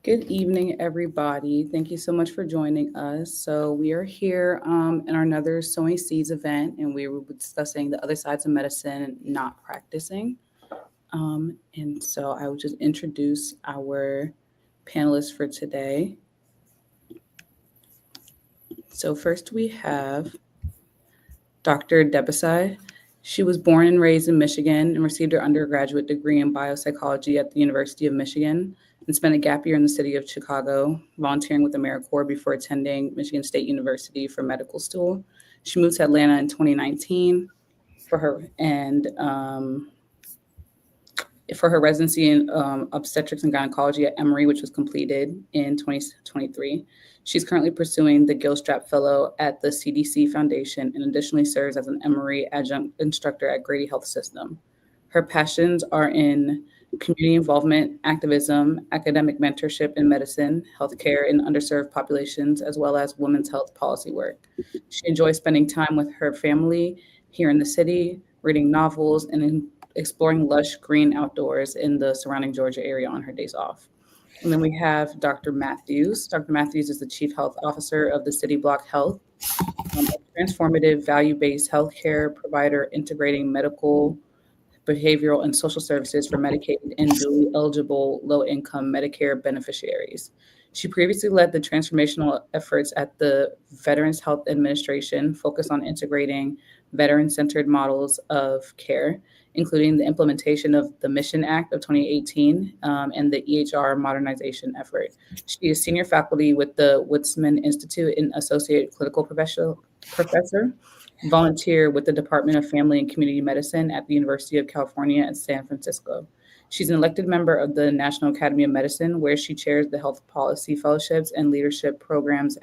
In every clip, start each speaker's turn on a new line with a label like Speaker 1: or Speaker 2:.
Speaker 1: Good evening, everybody. Thank you so much for joining us. So we are here in our another Sowing Seeds event, and we were discussing the other sides of medicine and not practicing. And so I will just introduce our panelists for today. So first we have Dr. Debasai. She was born and raised in Michigan and received her undergraduate degree in biopsychology at the University of Michigan and spent a gap year in the city of Chicago, volunteering with AmeriCorps before attending Michigan State University for medical school. She moved to Atlanta in 2019 for her for her residency in obstetrics and gynecology at Emory, which was completed in 2023. She's currently pursuing the Gilstrap Fellow at the CDC Foundation and additionally serves as an Emory adjunct instructor at Grady Health System. Her passions are in community involvement, activism, academic mentorship in medicine, healthcare in underserved populations, as well as women's health policy work. She enjoys spending time with her family here in the city, reading novels, and exploring lush green outdoors in the surrounding Georgia area on her days off. And then we have Dr. Matthews. Dr. Matthews is the Chief Health Officer of the City Block Health, a transformative value-based healthcare provider integrating medical, behavioral, and social services for Medicaid and dually eligible low-income Medicare beneficiaries. She previously led the transformational efforts at the Veterans Health Administration, focused on integrating veteran-centered models of care, including the implementation of the Mission Act of 2018 and the EHR modernization effort. She is senior faculty with the Woodsman Institute and associate clinical professor, volunteer with the Department of Family and Community Medicine at the University of California at San Francisco. She's an elected member of the National Academy of Medicine, where she chairs the Health Policy Fellowships and Leadership Programs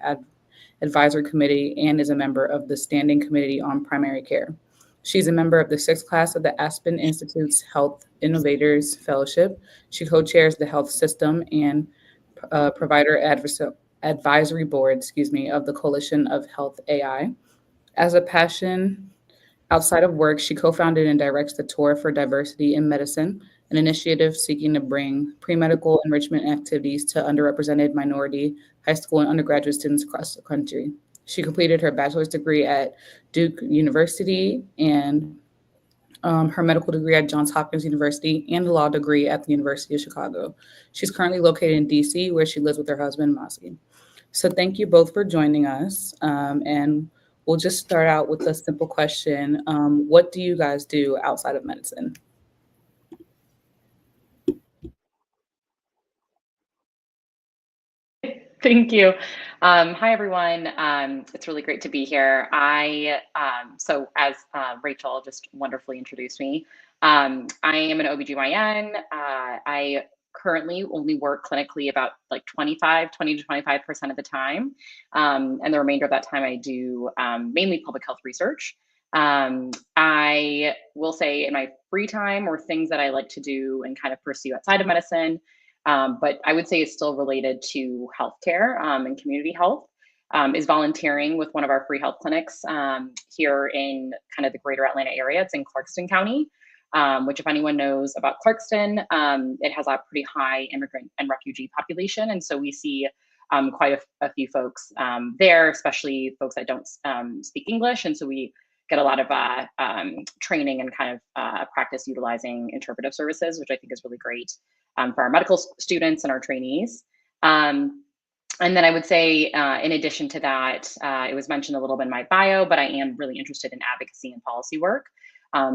Speaker 1: Advisory Committee and is a member of the Standing Committee on Primary Care. She's a member of the sixth class of the Aspen Institute's Health Innovators Fellowship. She co-chairs the Health System and Provider Advisory Board, of the Coalition of Health AI. As a passion outside of work, she co-founded and directs the Tour for Diversity in Medicine, an initiative seeking to bring pre-medical enrichment activities to underrepresented minority high school and undergraduate students across the country. She completed her bachelor's degree at Duke University and her medical degree at Johns Hopkins University and a law degree at the University of Chicago. She's currently located in DC, where she lives with her husband, Masi. So thank you both for joining us. And we'll just start out with a simple question. What do you guys do outside of medicine?
Speaker 2: Thank you. Hi, everyone. It's really great to be here. So as Rachel just wonderfully introduced me, I am an OBGYN. I currently only work clinically about like 20 to 25% of the time. And the remainder of that time I do mainly public health research. I will say in my free time or things that I like to do and kind of pursue outside of medicine, but I would say it's still related to healthcare and community health, is volunteering with one of our free health clinics here in kind of the greater Atlanta area. It's in Clarkston County, which if anyone knows about Clarkston, it has a pretty high immigrant and refugee population. And so we see quite a few folks there, especially folks that don't speak English. And so we get a lot of training and kind of practice utilizing interpretive services, which I think is really great for our medical students and our trainees. And then I would say, in addition to that, it was mentioned a little bit in my bio, but I am really interested in advocacy and policy work.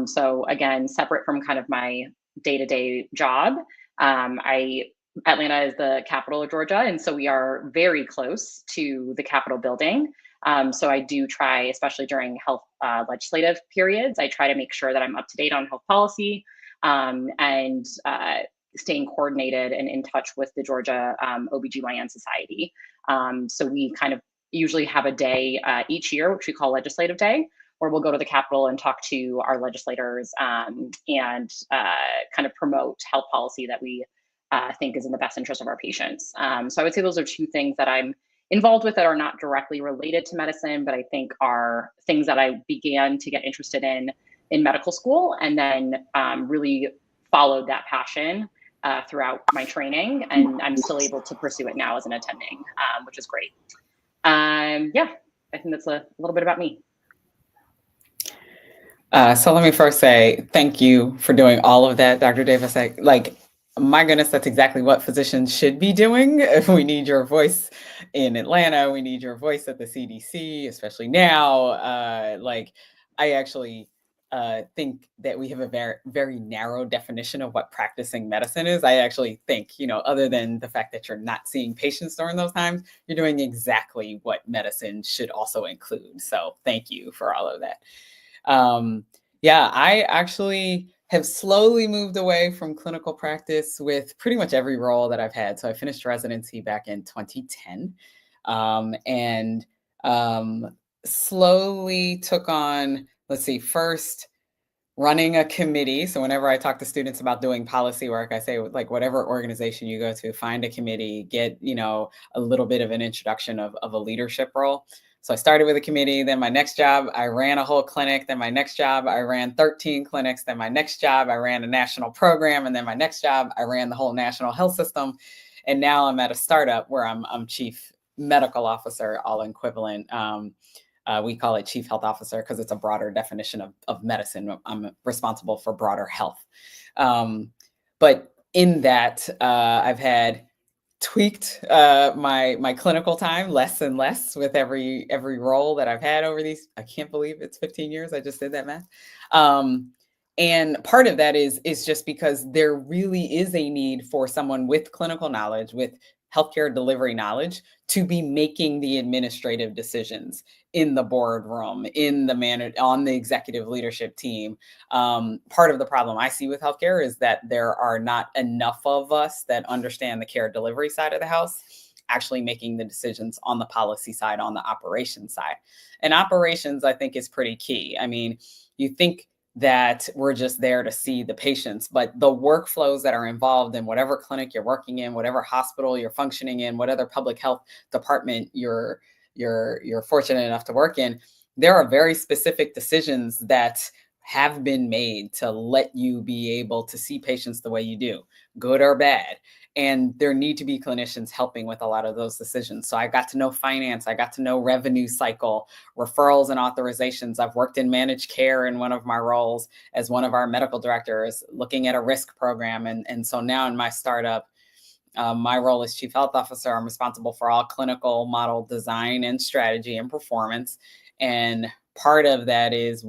Speaker 2: So again, separate from kind of my day-to-day job, Atlanta is the capital of Georgia, and so we are very close to the Capitol building. So I do try, especially during health legislative periods, I try to make sure that I'm up to date on health policy and staying coordinated and in touch with the Georgia OBGYN Society. So we kind of usually have a day each year, which we call Legislative Day, where we'll go to the Capitol and talk to our legislators and kind of promote health policy that we think is in the best interest of our patients. So I would say those are two things that I'm involved with that are not directly related to medicine, but I think are things that I began to get interested in medical school, and then really followed that passion throughout my training, and I'm still able to pursue it now as an attending, which is great. Yeah, I think that's a little bit about me.
Speaker 3: So let me first say thank you for doing all of that, Dr. Davis. Like, my goodness, that's exactly what physicians should be doing. If we need your voice in Atlanta, we need your voice at the CDC, especially now. I actually think that we have a very, very narrow definition of what practicing medicine is. I actually think, other than the fact that you're not seeing patients during those times, you're doing exactly what medicine should also include. So thank you for all of that. Yeah, I actually have slowly moved away from clinical practice with pretty much every role that I've had. So I finished residency back in 2010, and slowly took on, first running a committee. So whenever I talk to students about doing policy work, I say, like, whatever organization you go to, find a committee, get, a little bit of an introduction of a leadership role. So I started with a committee. Then my next job, I ran a whole clinic. Then my next job, I ran 13 clinics. Then my next job, I ran a national program. And then my next job, I ran the whole national health system. And now I'm at a startup where I'm chief medical officer, all equivalent. We call it chief health officer because it's a broader definition of medicine. I'm responsible for broader health. But in that, I've had tweaked my clinical time less and less with every role that I've had over these. I can't believe it's 15 years. I just did that math. And part of that is just because there really is a need for someone with clinical knowledge, with healthcare delivery knowledge, to be making the administrative decisions in the boardroom, on the executive leadership team. Part of the problem I see with healthcare is that there are not enough of us that understand the care delivery side of the house, actually making the decisions on the policy side, on the operations side. And operations, I think, is pretty key. I mean, you think that we're just there to see the patients, but the workflows that are involved in whatever clinic you're working in, whatever hospital you're functioning in, whatever public health department you're fortunate enough to work in, there are very specific decisions that have been made to let you be able to see patients the way you do, good or bad. And there need to be clinicians helping with a lot of those decisions. So I got to know finance, I got to know revenue cycle, referrals and authorizations. I've worked in managed care in one of my roles as one of our medical directors, looking at a risk program. And so now in my startup, my role as chief health officer, I'm responsible for all clinical model design and strategy and performance. And part of that is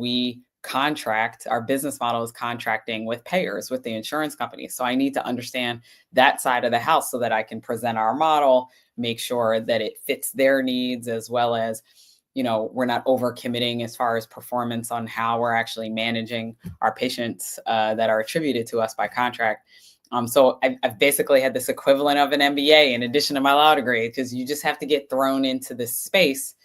Speaker 3: our business model is contracting with payers, with the insurance companies. So I need to understand that side of the house so that I can present our model, make sure that it fits their needs, as well as, we're not overcommitting as far as performance on how we're actually managing our patients that are attributed to us by contract. So I've basically had this equivalent of an MBA in addition to my law degree, because you just have to get thrown into this space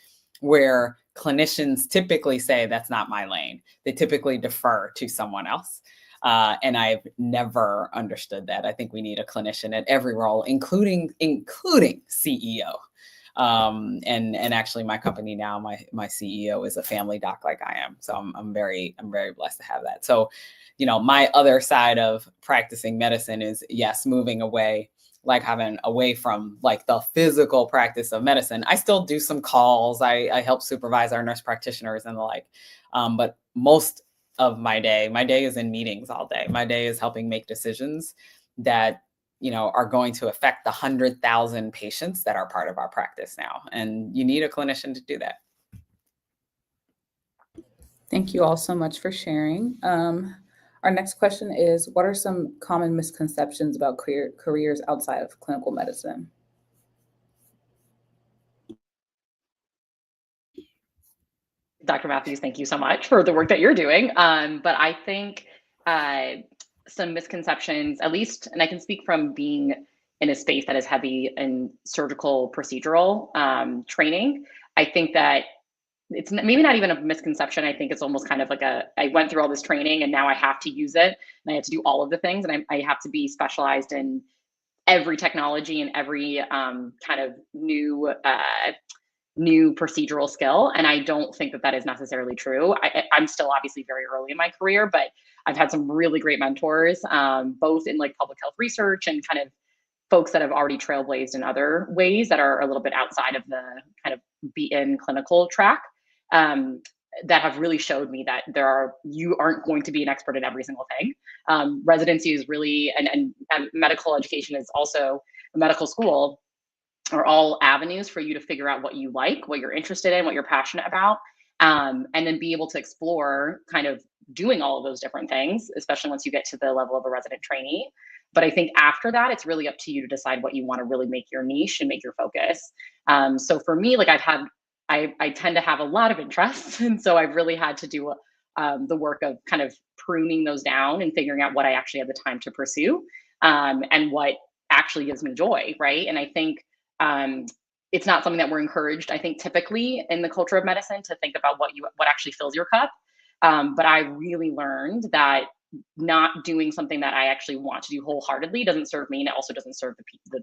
Speaker 3: where clinicians typically say, that's not my lane. They typically defer to someone else. And I've never understood that. I think we need a clinician at every role, including CEO. And actually my company now, my CEO is a family doc like I am. So I'm very blessed to have that. So, my other side of practicing medicine is, yes, moving away from like the physical practice of medicine. I still do some calls. I help supervise our nurse practitioners and the like. But most of my day is in meetings all day. My day is helping make decisions that, are going to affect the 100,000 patients that are part of our practice now. And you need a clinician to do that.
Speaker 1: Thank you all so much for sharing. Our next question is, what are some common misconceptions about careers outside of clinical medicine?
Speaker 2: Dr. Matthews, thank you so much for the work that you're doing. But I think some misconceptions, at least, and I can speak from being in a space that is heavy in surgical procedural training. I think that it's maybe not even a misconception. I think it's almost kind of like I went through all this training and now I have to use it and I have to do all of the things, and I have to be specialized in every technology and every kind of new new procedural skill. And I don't think that that is necessarily true. I'm still obviously very early in my career, but I've had some really great mentors, both in like public health research and kind of folks that have already trailblazed in other ways that are a little bit outside of the kind of beaten clinical track, um, that have really showed me that you aren't going to be an expert in every single thing. Residency is really, and medical education is also, a medical school are all avenues for you to figure out what you like, what you're interested in, what you're passionate about, and then be able to explore kind of doing all of those different things, especially once you get to the level of a resident trainee. But I think after that, it's really up to you to decide what you want to really make your niche and make your focus. So for me, like I tend to have a lot of interests, and so I've really had to do the work of kind of pruning those down and figuring out what I actually have the time to pursue, and what actually gives me joy, right? And I think um, it's not something that we're encouraged, I think, typically in the culture of medicine to think about what actually fills your cup. But I really learned that not doing something that I actually want to do wholeheartedly doesn't serve me, and it also doesn't serve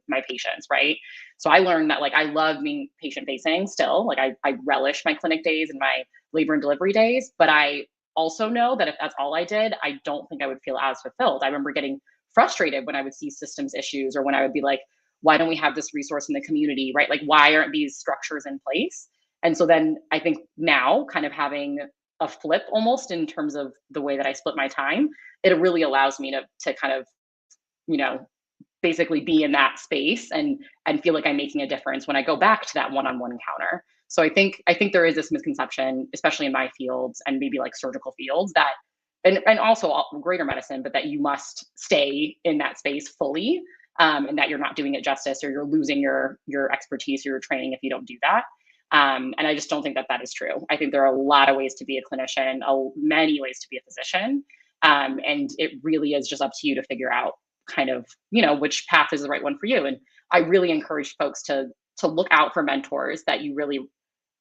Speaker 2: my patients, right? So I learned that like I love being patient facing still. Like I relish my clinic days and my labor and delivery days, but I also know that if that's all I did, I don't think I would feel as fulfilled. I remember getting frustrated when I would see systems issues, or when I would be like, why don't we have this resource in the community, right? Like, why aren't these structures in place? And so then I think now, kind of having a flip almost in terms of the way that I split my time, it really allows me to kind of, you know, basically be in that space and feel like I'm making a difference when I go back to that one-on-one encounter. So I think there is this misconception, especially in my fields and maybe like surgical fields, that and also greater medicine, but that you must stay in that space fully, and that you're not doing it justice, or you're losing your expertise or your training if you don't do that. And I just don't think that that is true. I think there are a lot of ways to be a clinician, many ways to be a physician, and it really is just up to you to figure out kind of, which path is the right one for you. And I really encourage folks to look out for mentors that you really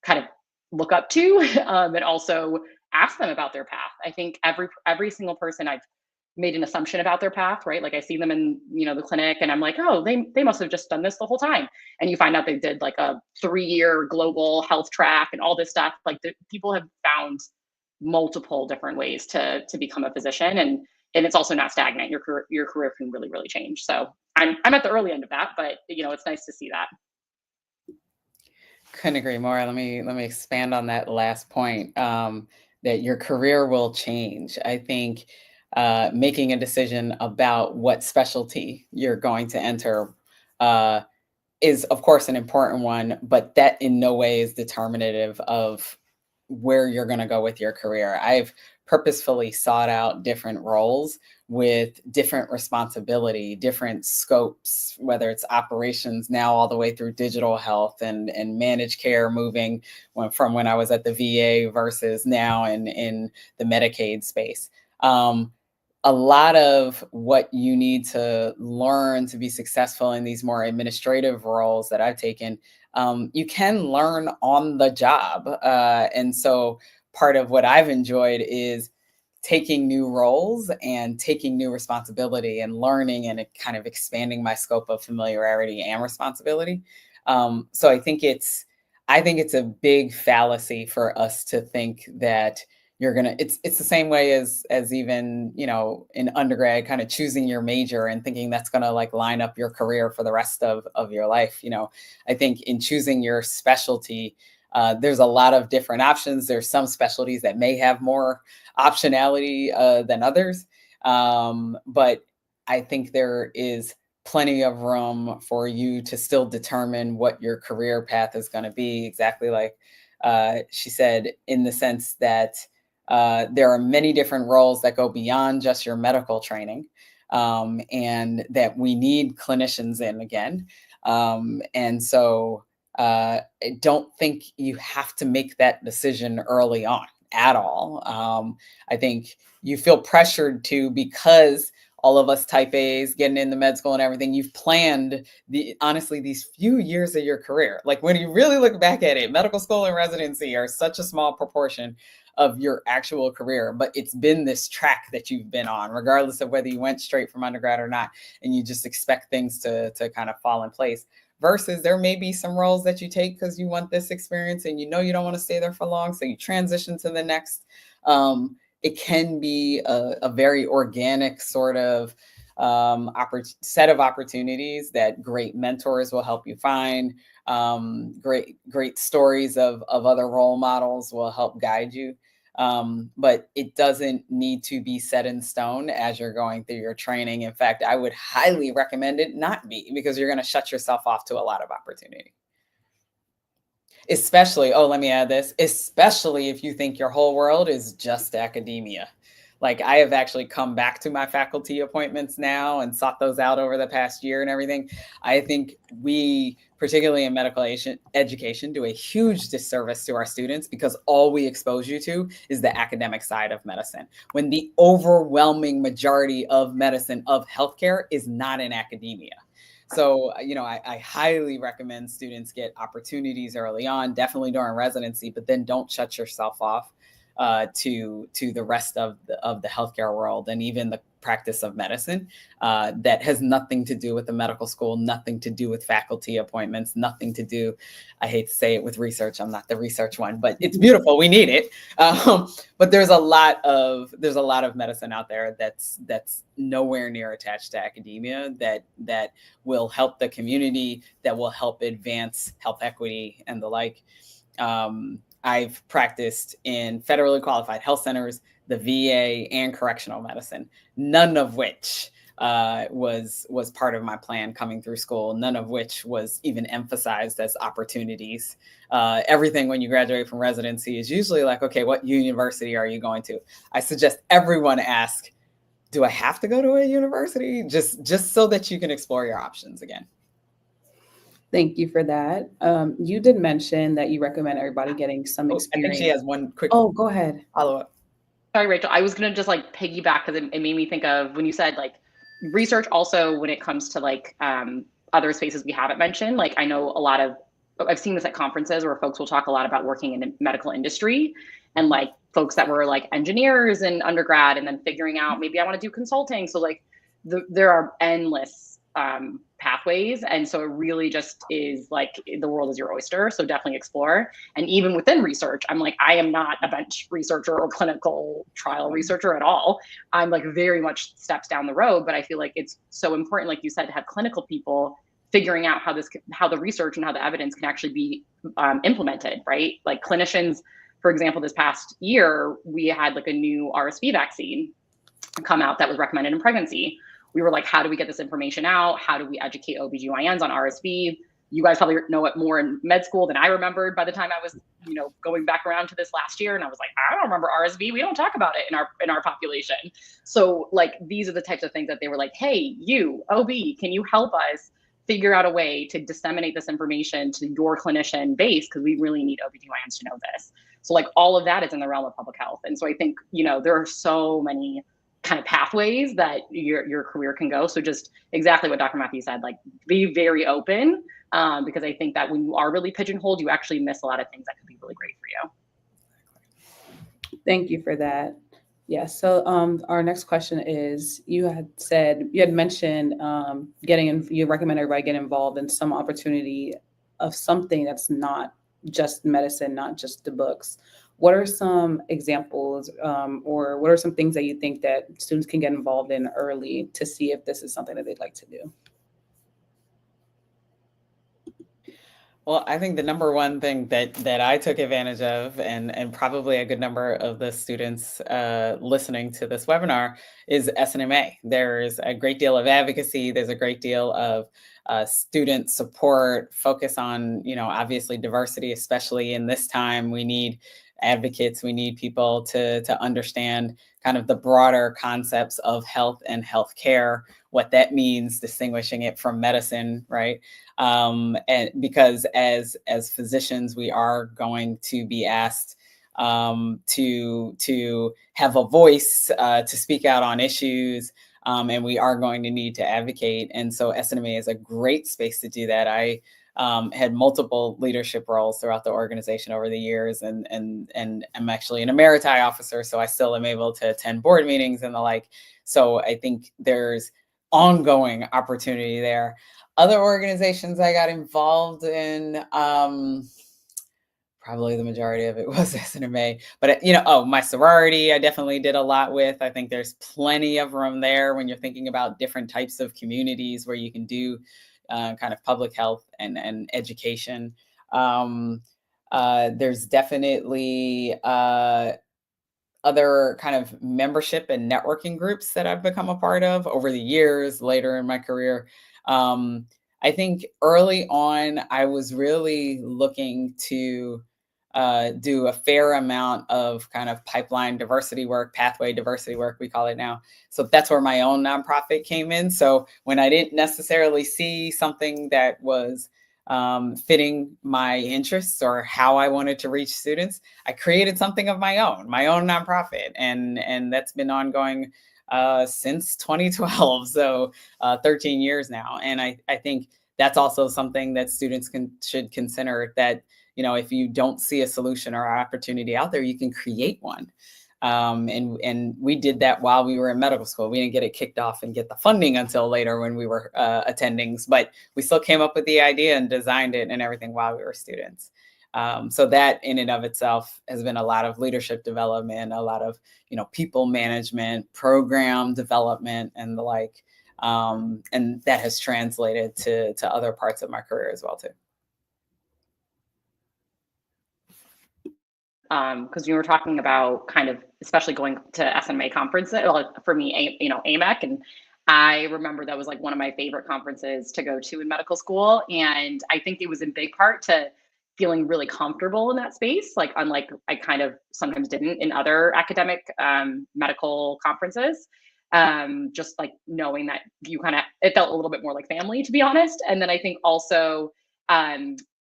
Speaker 2: kind of look up to, and also ask them about their path. I think every single person I've made an assumption about their path, right? Like I see them in, the clinic, and I'm like, oh, they must have just done this the whole time. And you find out they did like a 3-year global health track and all this stuff. Like people have found multiple different ways to become a physician, and it's also not stagnant. Your career can really, really change. So I'm at the early end of that, but it's nice to see that.
Speaker 3: Couldn't agree more. Let me expand on that last point, that your career will change. I think making a decision about what specialty you're going to enter is, of course, an important one, but that in no way is determinative of where you're going to go with your career. I've purposefully sought out different roles with different responsibility, different scopes, whether it's operations now all the way through digital health and managed care, moving from when I was at the VA versus now in the Medicaid space. A lot of what you need to learn to be successful in these more administrative roles that I've taken, you can learn on the job. And so part of what I've enjoyed is taking new roles and taking new responsibility and learning and kind of expanding my scope of familiarity and responsibility. So I think it's a big fallacy for us to think that it's the same way as even, in undergrad, kind of choosing your major and thinking that's gonna like line up your career for the rest of your life. I think in choosing your specialty, there's a lot of different options. There's some specialties that may have more optionality than others. But I think there is plenty of room for you to still determine what your career path is going to be, exactly like she said, in the sense that there are many different roles that go beyond just your medical training, and that we need clinicians in again. And so I don't think you have to make that decision early on at all. I think you feel pressured to, because all of us type A's getting into med school and everything, you've planned honestly these few years of your career. Like when you really look back at it, medical school and residency are such a small proportion of your actual career, but it's been this track that you've been on, regardless of whether you went straight from undergrad or not, and you just expect things to kind of fall in place. versus there may be some roles that you take because you want this experience and you know you don't want to stay there for long, so you transition to the next. It can be a very organic sort of set of opportunities that great mentors will help you find. Great stories of other role models will help guide you. But it doesn't need to be set in stone as you're going through your training. In fact, I would highly recommend it not be, because you're going to shut yourself off to a lot of opportunity. Especially, let me add this, especially if you think your whole world is just academia. Like, I have actually come back to my faculty appointments now and sought those out over the past year and everything. I think we, particularly in medical education, do a huge disservice to our students because all we expose you to is the academic side of medicine, when the overwhelming majority of medicine, of healthcare, is not in academia. So, I highly recommend students get opportunities early on, definitely during residency, but then don't shut yourself off to the rest of the healthcare world and even the practice of medicine that has nothing to do with the medical school, nothing to do with faculty appointments, nothing to do, I hate to say it, with research. I'm not the research one, but it's beautiful. We need it. But there's a lot of medicine out there that's nowhere near attached to academia that will help the community, that will help advance health equity and the like. I've practiced in federally qualified health centers, the VA, and correctional medicine, none of which was part of my plan coming through school, none of which was even emphasized as opportunities. Everything when you graduate from residency is usually like, okay, what university are you going to? I suggest everyone ask, do I have to go to a university? Just so that you can explore your options again.
Speaker 1: Thank you for that. You did mention that you recommend everybody getting some experience.
Speaker 3: I think she has one quick.
Speaker 1: Oh, go ahead.
Speaker 3: Follow up.
Speaker 2: Sorry, Rachel. I was going to just like piggyback because it made me think of when you said like research also when it comes to like other spaces we haven't mentioned. Like, I know I've seen this at conferences where folks will talk a lot about working in the medical industry, and like folks that were like engineers in undergrad and then figuring out maybe I want to do consulting. So like there are endless pathways. And so it really just is like the world is your oyster. So definitely explore. And even within research, I'm like, I am not a bench researcher or clinical trial researcher at all. I'm like very much steps down the road, but I feel like it's so important, like you said, to have clinical people figuring out how the research and how the evidence can actually be implemented, right? Like clinicians, for example, this past year, we had like a new RSV vaccine come out that was recommended in pregnancy. We were like, how do we get this information out? How do we educate OBGYNs on RSV? You guys probably know it more in med school than I remembered by the time I was, going back around to this last year. And I was like, I don't remember RSV. We don't talk about it in our population. So like, these are the types of things that they were like, hey, you OB, can you help us figure out a way to disseminate this information to your clinician base? Because we really need OBGYNs to know this. So like all of that is in the realm of public health. And so I think, there are so many kind of pathways that your career can go. So just exactly what Dr. Matthews said, like be very open because I think that when you are really pigeonholed, you actually miss a lot of things that could be really great for
Speaker 1: you. Thank you for that. Yeah. So our next question is, you had mentioned you recommend everybody get involved in some opportunity of something that's not just medicine, not just the books. What are some examples or what are some things that you think that students can get involved in early to see if this is something that they'd like to do?
Speaker 3: Well, I think the number one thing that I took advantage of, and probably a good number of the students listening to this webinar, is SNMA. There's a great deal of advocacy. There's a great deal of student support, focus on, obviously diversity, especially in this time. We need advocates. We need people to understand kind of the broader concepts of health and healthcare, what that means, distinguishing it from medicine, right? And because as physicians, we are going to be asked to have a voice, to speak out on issues, and we are going to need to advocate. And so SNMA is a great space to do that. I had multiple leadership roles throughout the organization over the years, and I'm actually an emeriti officer, so I still am able to attend board meetings and the like. So I think there's ongoing opportunity there. Other organizations I got involved in, probably the majority of it was SNMA, but my sorority, I definitely did a lot with. I think there's plenty of room there when you're thinking about different types of communities where you can do kind of public health and education. There's definitely other kind of membership and networking groups that I've become a part of over the years, later in my career. I think early on, I was really looking to do a fair amount of kind of pipeline diversity work, pathway diversity work, we call it now. So that's where my own nonprofit came in. So when I didn't necessarily see something that was fitting my interests or how I wanted to reach students, I created something of my own nonprofit, and that's been ongoing since 2012, so 13 years now. And I think that's also something that students should consider, that if you don't see a solution or opportunity out there, you can create one. And we did that while we were in medical school. We didn't get it kicked off and get the funding until later when we were attendings, but we still came up with the idea and designed it and everything while we were students. So that in and of itself has been a lot of leadership development, a lot of people management, program development, and the like. And that has translated to other parts of my career as well too.
Speaker 2: Because you were talking about kind of, especially going to SMA conferences, for me, AMEC, and I remember that was like one of my favorite conferences to go to in medical school. And I think it was in big part to feeling really comfortable in that space, like unlike I kind of sometimes didn't in other academic medical conferences. Just like knowing that it felt a little bit more like family, to be honest. And then I think also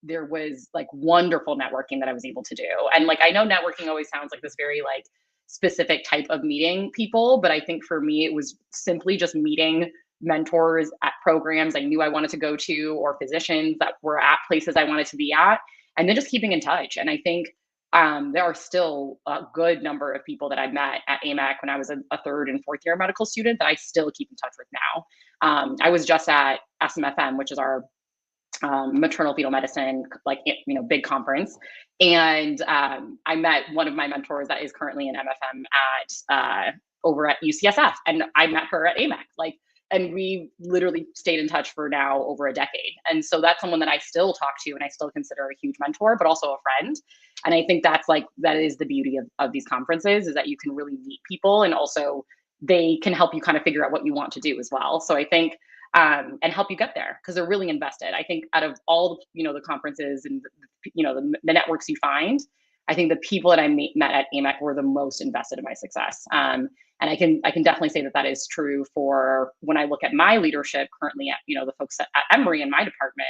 Speaker 2: there was like wonderful networking that I was able to do. And like, I know networking always sounds like this very like specific type of meeting people, but I think for me, it was simply just meeting mentors at programs I knew I wanted to go to, or physicians that were at places I wanted to be at, and then just keeping in touch. And I think there are still a good number of people that I met at AMEC when I was a third and fourth year medical student that I still keep in touch with now. I was just at SMFM, which is our maternal fetal medicine, like, big conference. And I met one of my mentors that is currently in MFM at over at UCSF, and I met her at AMEC, and we literally stayed in touch for now over a decade. And so that's someone that I still talk to and I still consider a huge mentor, but also a friend. And I think that is the beauty of these conferences, is that you can really meet people, and also they can help you kind of figure out what you want to do as well. So I think and help you get there, because they're really invested. I think out of all the conferences and the networks you find, I think the people that I met at AMEC were the most invested in my success. And I can definitely say that is true for when I look at my leadership currently at the folks at Emory in my department.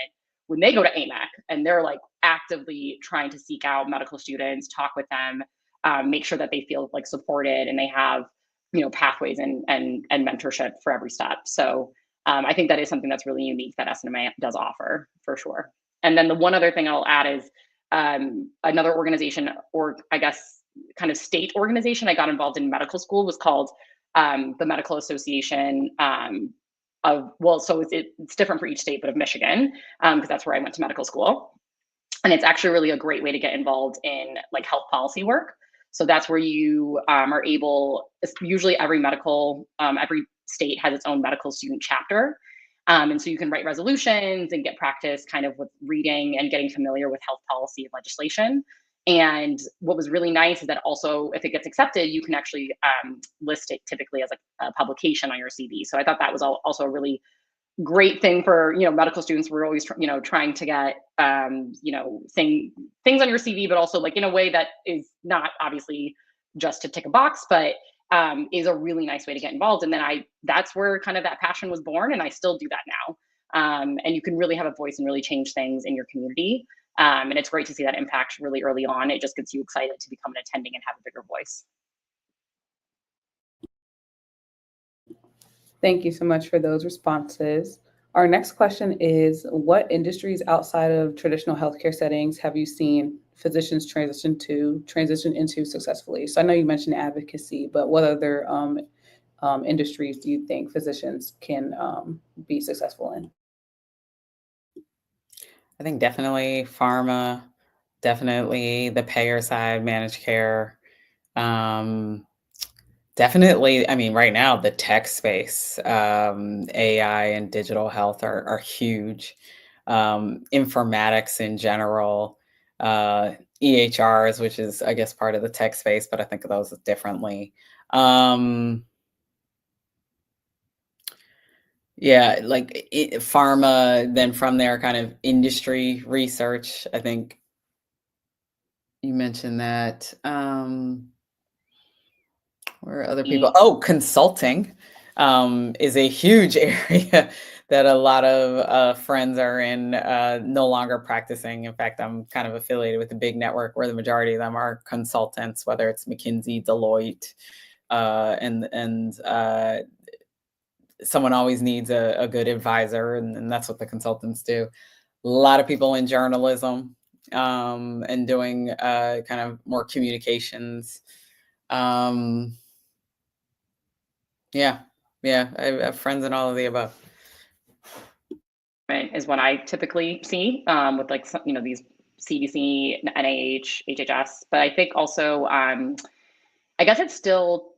Speaker 2: When they go to AMEC and they're like actively trying to seek out medical students, talk with them, make sure that they feel like supported, and they have pathways and mentorship for every step. So I think that is something that's really unique that SNMA does offer, for sure. And then the one other thing I'll add is another organization, or I guess kind of state organization I got involved in medical school, was called the Medical Association so it's different for each state, but of Michigan, because that's where I went to medical school. And it's actually really a great way to get involved in like health policy work. So that's where you are able, usually every state has its own medical student chapter. And so you can write resolutions and get practice kind of with reading and getting familiar with health policy and legislation. And what was really nice is that also, if it gets accepted, you can actually list it typically as a publication on your CV. So I thought that was also a really great thing for medical students. We're always trying to get things on your CV, but also like in a way that is not obviously just to tick a box, but is a really nice way to get involved. And then that's where kind of that passion was born, and I still do that now. And you can really have a voice and really change things in your community. And it's great to see that impact really early on. It just gets you excited to become an attending and have a bigger voice.
Speaker 1: Thank you so much for those responses. Our next question is, what industries outside of traditional healthcare settings have you seen physicians transition into successfully? So I know you mentioned advocacy, but what other industries do you think physicians can be successful in?
Speaker 3: I think definitely pharma, definitely the payer side, managed care. Um, Definitely, I mean, right now, the tech space, AI and digital health are huge. Informatics in general, EHRs, which is, I guess, part of the tech space, but I think of those differently. Um, yeah, like pharma, then from there, kind of industry research. I think you mentioned that. Where are other people? Oh, consulting is a huge area that a lot of friends are in, no longer practicing. In fact, I'm kind of affiliated with a big network where the majority of them are consultants, whether it's McKinsey, Deloitte, and someone always needs a good advisor, and that's what the consultants do. A lot of people in journalism and doing kind of more communications. Um, Yeah, yeah, I have friends in all of the above.
Speaker 2: Is what I typically see with like these CDC, NIH, HHS. But I think also I guess it's still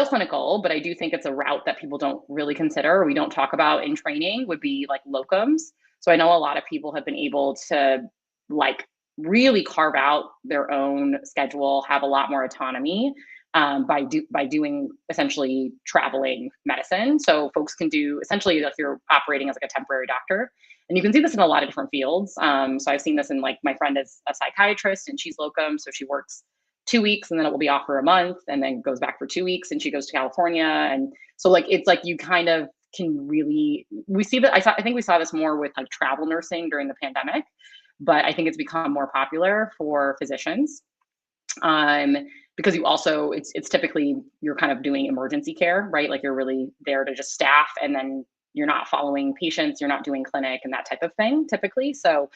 Speaker 2: clinical, but I do think it's a route that people don't really consider or we don't talk about in training would be like locums. So I know a lot of people have been able to like really carve out their own schedule, have a lot more autonomy by doing essentially traveling medicine. So folks can do essentially if you're operating as like a temporary doctor, and you can see this in a lot of different fields. So I've seen this in like my friend is a psychiatrist and she's locum, so she works 2 weeks and then it will be off for a month and then goes back for 2 weeks and she goes to California. And so like it's like you kind of can really we see that I think we saw this more with like travel nursing during the pandemic, but I think it's become more popular for physicians. Um, because you also it's typically you're kind of doing emergency care, right? Like you're really there to just staff and then you're not following patients, you're not doing clinic and that type of thing typically. So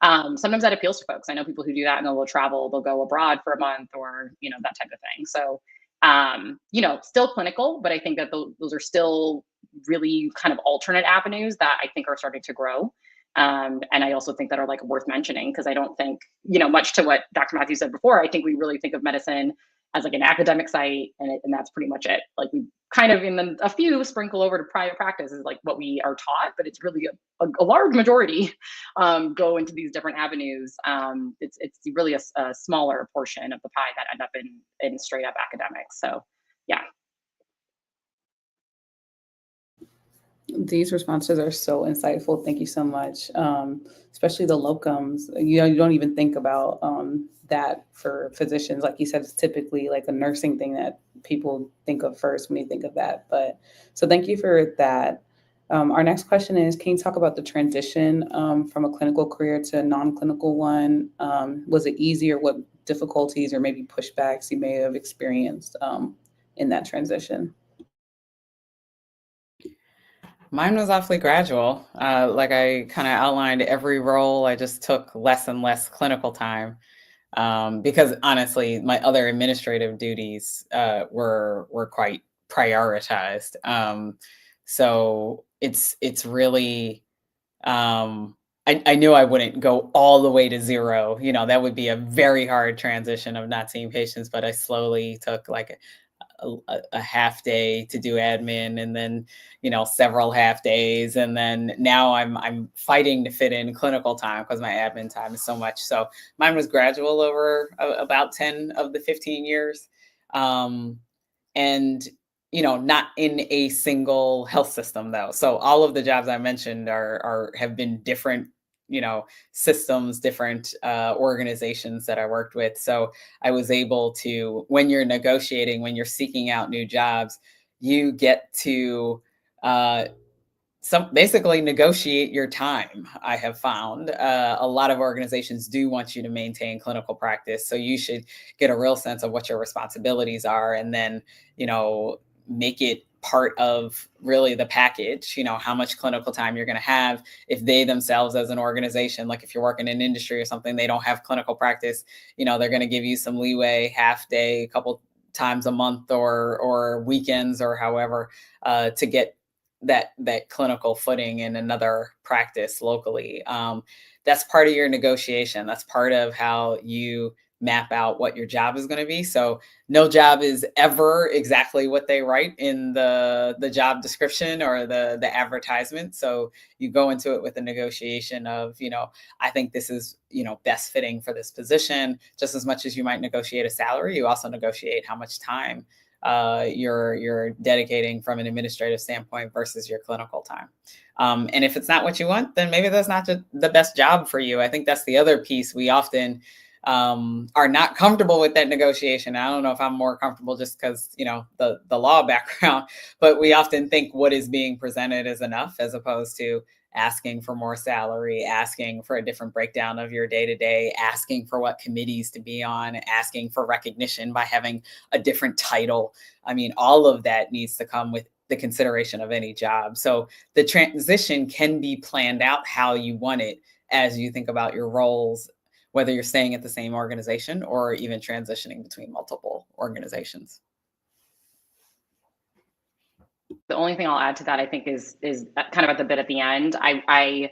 Speaker 2: sometimes that appeals to folks. I know people who do that and they'll travel, they'll go abroad for a month or, that type of thing. So, still clinical, but I think that those are still really kind of alternate avenues that I think are starting to grow. And I also think that are like worth mentioning because I don't think, much to what Dr. Matthews said before, I think we really think of medicine as like an academic site and that's pretty much it. Like we kind of a few sprinkle over to private practice is like what we are taught, but it's really a large majority go into these different avenues. It's really a smaller portion of the pie that end up in straight up academics. So yeah.
Speaker 1: These responses are so insightful. Thank you so much. Especially the locums. You don't even think about that for physicians. Like you said, it's typically like a nursing thing that people think of first when you think of that. But so thank you for that. Our next question is, can you talk about the transition from a clinical career to a non-clinical one? Was it easy or what difficulties or maybe pushbacks you may have experienced in that transition?
Speaker 3: Mine was awfully gradual. Like I kind of outlined, every role I just took less and less clinical time because honestly, my other administrative duties were quite prioritized. So it's really I knew I wouldn't go all the way to zero. That would be a very hard transition of not seeing patients, but I slowly took like a half day to do admin and then several half days, and then now I'm fighting to fit in clinical time because my admin time is so much. So mine was gradual over about 10 of the 15 years, and not in a single health system though. So all of the jobs I mentioned have been different systems, different organizations that I worked with. So I was able to, when you're negotiating, when you're seeking out new jobs, you get to basically negotiate your time. I have found a lot of organizations do want you to maintain clinical practice, so you should get a real sense of what your responsibilities are, and then make it part of really the package. How much clinical time you're going to have. If they themselves as an organization, like if you're working in industry or something, they don't have clinical practice, they're going to give you some leeway, half day, a couple times a month or weekends or however, to get that clinical footing in another practice locally. That's part of your negotiation. That's part of how you map out what your job is going to be. So no job is ever exactly what they write in the job description or the advertisement. So you go into it with a negotiation of, I think this is, best fitting for this position. Just as much as you might negotiate a salary, you also negotiate how much time you're dedicating from an administrative standpoint versus your clinical time. And if it's not what you want, then maybe that's not the best job for you. I think that's the other piece. We often are not comfortable with that negotiation. I don't know if I'm more comfortable just because, the law background, but we often think what is being presented is enough, as opposed to asking for more salary, asking for a different breakdown of your day-to-day, asking for what committees to be on, asking for recognition by having a different title. I mean, all of that needs to come with the consideration of any job. So the transition can be planned out how you want it as you think about your roles, whether you're staying at the same organization or even transitioning between multiple organizations.
Speaker 2: The only thing I'll add to that, I think, is kind of at the bit at the end. I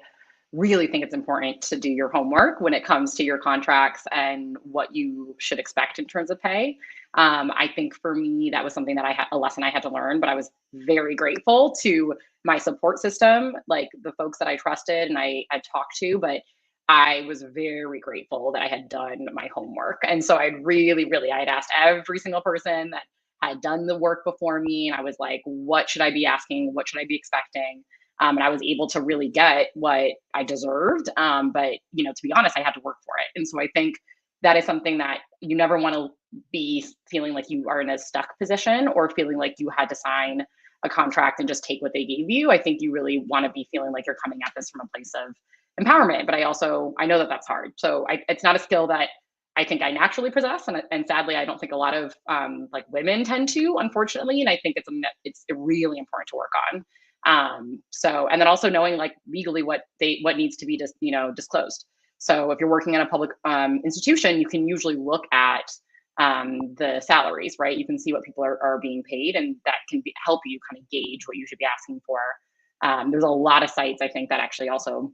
Speaker 2: really think it's important to do your homework when it comes to your contracts and what you should expect in terms of pay. I think for me, that was something that a lesson I had to learn, but I was very grateful to my support system, like the folks that I trusted and I talked to, but I was very grateful that I had done my homework. And so I had asked every single person that had done the work before me. And I was like, what should I be asking? What should I be expecting? And I was able to really get what I deserved. But, to be honest, I had to work for it. And so I think that is something that you never want to be feeling like you are in a stuck position or feeling like you had to sign a contract and just take what they gave you. I think you really want to be feeling like you're coming at this from a place of empowerment. But I know that that's hard. So it's not a skill that I think I naturally possess, and sadly, I don't think a lot of women tend to, unfortunately. And I think it's really important to work on. So, and then also knowing legally what needs to be disclosed. So if you're working in a public institution, you can usually look at the salaries, right? You can see what people are being paid, and that can help you kind of gauge what you should be asking for. There's a lot of sites, I think, that actually also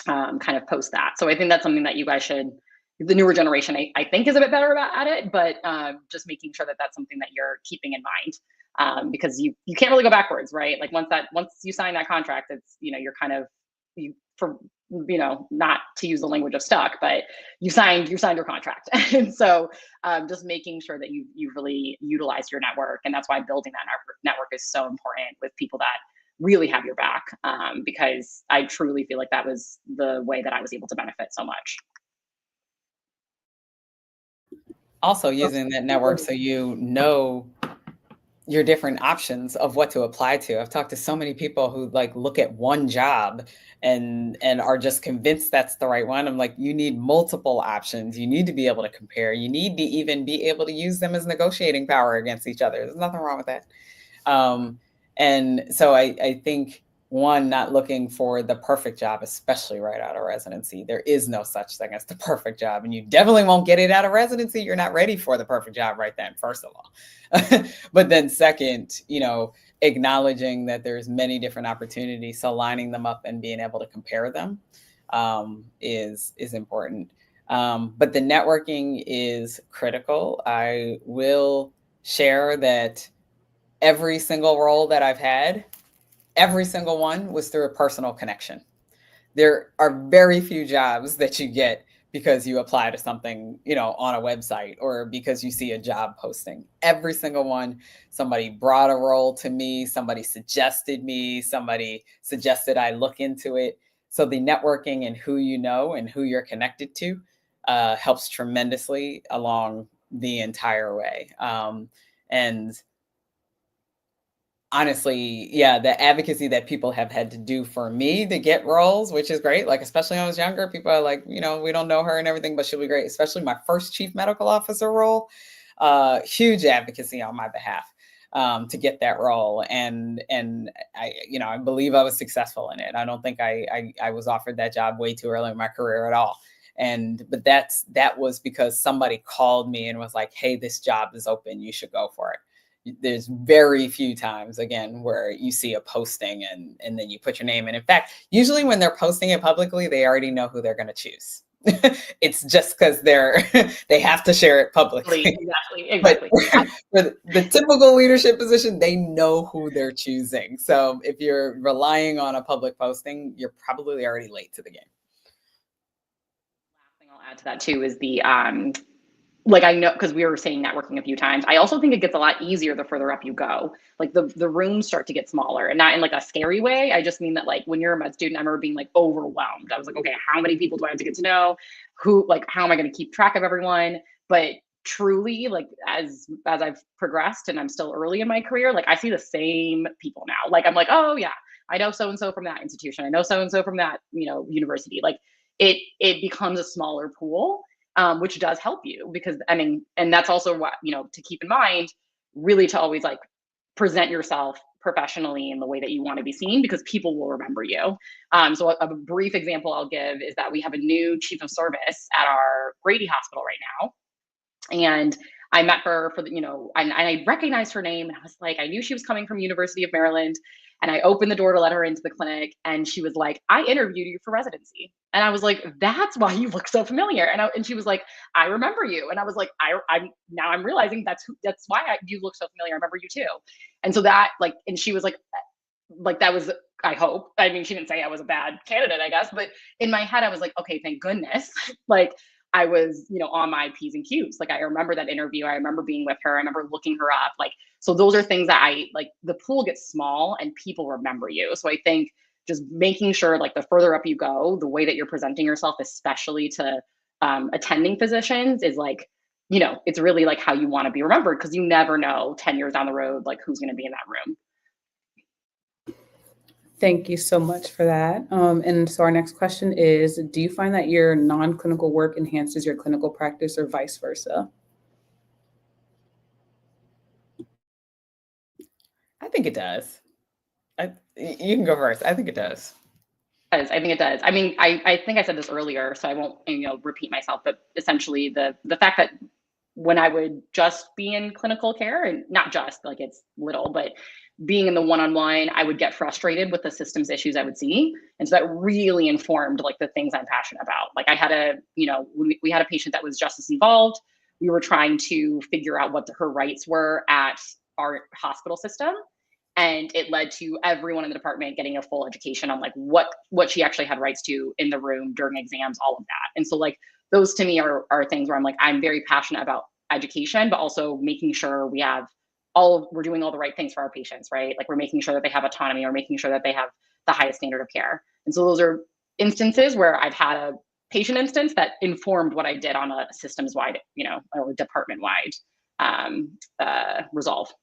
Speaker 2: kind of post that. So I think that's something that you guys should. The newer generation, I think, is a bit better at it, but just making sure that that's something that you're keeping in mind, because you can't really go backwards, right? Like once you sign that contract, it's you're kind of not to use the language of stuck, but you signed your contract, and so just making sure that you really utilize your network, and that's why building that network is so important with people that really have your back, because I truly feel like that was the way that I was able to benefit so much.
Speaker 3: Also using that network so your different options of what to apply to. I've talked to so many people who look at one job and are just convinced that's the right one. I'm like, you need multiple options. You need to be able to compare. You need to even be able to use them as negotiating power against each other. There's nothing wrong with that. And so I think, one, not looking for the perfect job, especially right out of residency. There is no such thing as the perfect job, and you definitely won't get it out of residency. You're not ready for the perfect job right then, first of all. But then second, acknowledging that there's many different opportunities, so lining them up and being able to compare them is important. But the networking is critical. I will share that every single role that I've had, every single one was through a personal connection. There are very few jobs that you get because you apply to something, on a website or because you see a job posting. Every single one, somebody brought a role to me, somebody suggested I look into it. So the networking and who you know and who you're connected to helps tremendously along the entire way. And honestly, yeah, the advocacy that people have had to do for me to get roles, which is great. Especially when I was younger, people are like, we don't know her and everything, but she'll be great. Especially my first chief medical officer role, huge advocacy on my behalf to get that role. And I believe I was successful in it. I don't think I was offered that job way too early in my career at all. But that was because somebody called me and was like, hey, this job is open, you should go for it. There's very few times, again, where you see a posting and then you put your name in. In fact, usually when they're posting it publicly, they already know who they're going to choose. It's just because they have to share it publicly.
Speaker 2: Exactly.
Speaker 3: But for the typical leadership position, they know who they're choosing. So if you're relying on a public posting, you're probably already late to the game.
Speaker 2: Last thing I'll add to that too is the like, I know, because we were saying networking a few times, I also think it gets a lot easier the further up you go. Like the rooms start to get smaller, and not in like a scary way. I just mean that, like, when you're a med student, I remember being like overwhelmed. I was like, okay, how many people do I have to get to know? Who, like, how am I going to keep track of everyone? But truly, like, as I've progressed and I'm still early in my career, like, I see the same people now. Like, I'm like, oh yeah, I know so and so from that institution. I know so and so from that, university. Like, it becomes a smaller pool, which does help you, because I mean, and that's also what, to keep in mind, really, to always like present yourself professionally in the way that you want to be seen, because people will remember you. So a brief example I'll give is that we have a new chief of service at our Grady Hospital right now. And I met her for and I recognized her name, and I was like, I knew she was coming from University of Maryland. And I opened the door to let her into the clinic, and she was like, I interviewed you for residency. And I was like, that's why you look so familiar. And she was like, I remember you. And I was like, I'm realizing that's why you look so familiar. I remember you too. And so that, like, and she was like that was, I hope, I mean, she didn't say I was a bad candidate, I guess, but in my head I was like, okay, thank goodness. Like, I was, on my P's and Q's. Like, I remember that interview. I remember being with her. I remember looking her up. Like, so those are things that I like. The pool gets small and people remember you. So I think just making sure, like, the further up you go, the way that you're presenting yourself, especially to attending physicians, is like, it's really like how you want to be remembered, because you never know 10 years down the road, like, who's going to be in that room.
Speaker 1: Thank you so much for that. And so our next question is, do you find that your non-clinical work enhances your clinical practice, or vice versa?
Speaker 3: I think it does. You can go first. I think it does.
Speaker 2: I think it does. I mean, I think I said this earlier, so I won't, repeat myself, but essentially the fact that when I would just be in clinical care, and not just, like, it's little, but being in the one-on-one, I would get frustrated with the systems issues I would see. And so that really informed, like, the things I'm passionate about. Like, I had we had a patient that was justice involved. We were trying to figure out what her rights were at our hospital system. And it led to everyone in the department getting a full education on, like, what she actually had rights to in the room during exams, all of that. And so, like, those to me are things where I'm like, I'm very passionate about education, but also making sure we're doing all the right things for our patients, right? Like, we're making sure that they have autonomy, or making sure that they have the highest standard of care. And so those are instances where I've had a patient instance that informed what I did on a systems wide, or department wide resolve.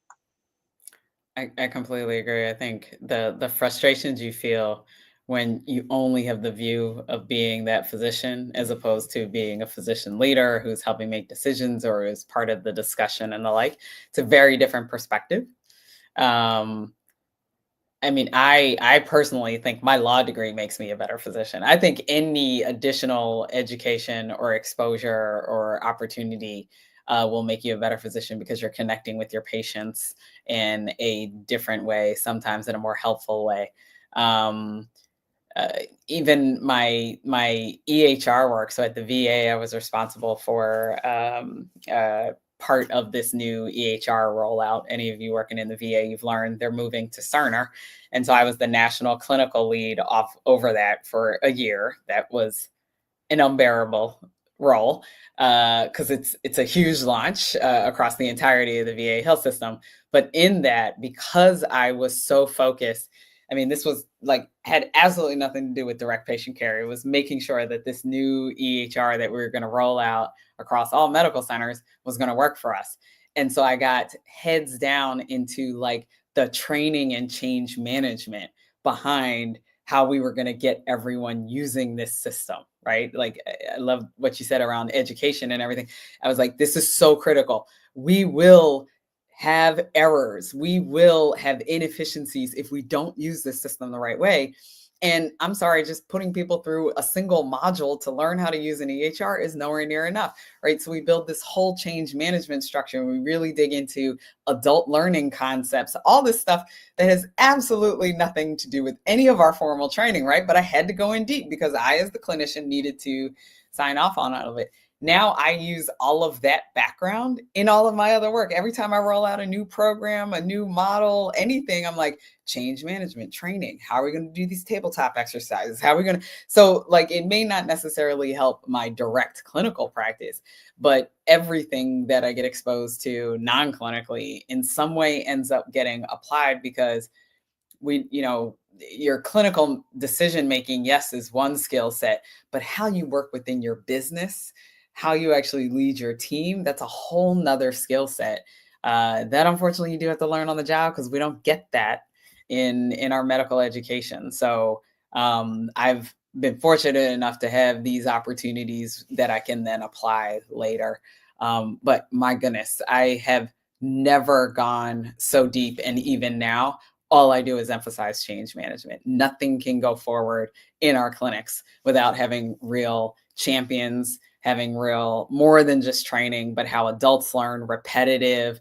Speaker 3: I completely agree. I think the frustrations you feel when you only have the view of being that physician, as opposed to being a physician leader who's helping make decisions or is part of the discussion and the like, it's a very different perspective. I mean, I personally think my law degree makes me a better physician. I think any additional education or exposure or opportunity will make you a better physician, because you're connecting with your patients in a different way, sometimes in a more helpful way. Even my EHR work. So at the VA, I was responsible for part of this new EHR rollout. Any of you working in the VA, you've learned they're moving to Cerner. And so I was the national clinical lead over that for a year. That was an unbearable role, because it's a huge launch across the entirety of the VA health system. But in that, because I was so focused, I mean, this was had absolutely nothing to do with direct patient care. It was making sure that this new EHR that we were going to roll out across all medical centers was going to work for us. And so I got heads down into, like, the training and change management behind how we were going to get everyone using this system, right? Like, I love what you said around education and everything. I was like, this is so critical. We will have errors. We will have inefficiencies if we don't use this system the right way. And I'm sorry, just putting people through a single module to learn how to use an EHR is nowhere near enough, right? So we build this whole change management structure, and we really dig into adult learning concepts, all this stuff that has absolutely nothing to do with any of our formal training, right? But I had to go in deep because I, as the clinician, needed to sign off on all of it. Now I use all of that background in all of my other work. Every time I roll out a new program, a new model, anything, I'm like, change management training. How are we going to do these tabletop exercises? How are we going to? So like, it may not necessarily help my direct clinical practice, but everything that I get exposed to non-clinically in some way ends up getting applied, because your clinical decision making, yes, is one skill set, but how you work within your business, how you actually lead your team, that's a whole nother skill set that unfortunately you do have to learn on the job, because we don't get that in our medical education. So I've been fortunate enough to have these opportunities that I can then apply later. But my goodness, I have never gone so deep. And even now, all I do is emphasize change management. Nothing can go forward in our clinics without having real champions, having real, more than just training, but how adults learn, repetitive,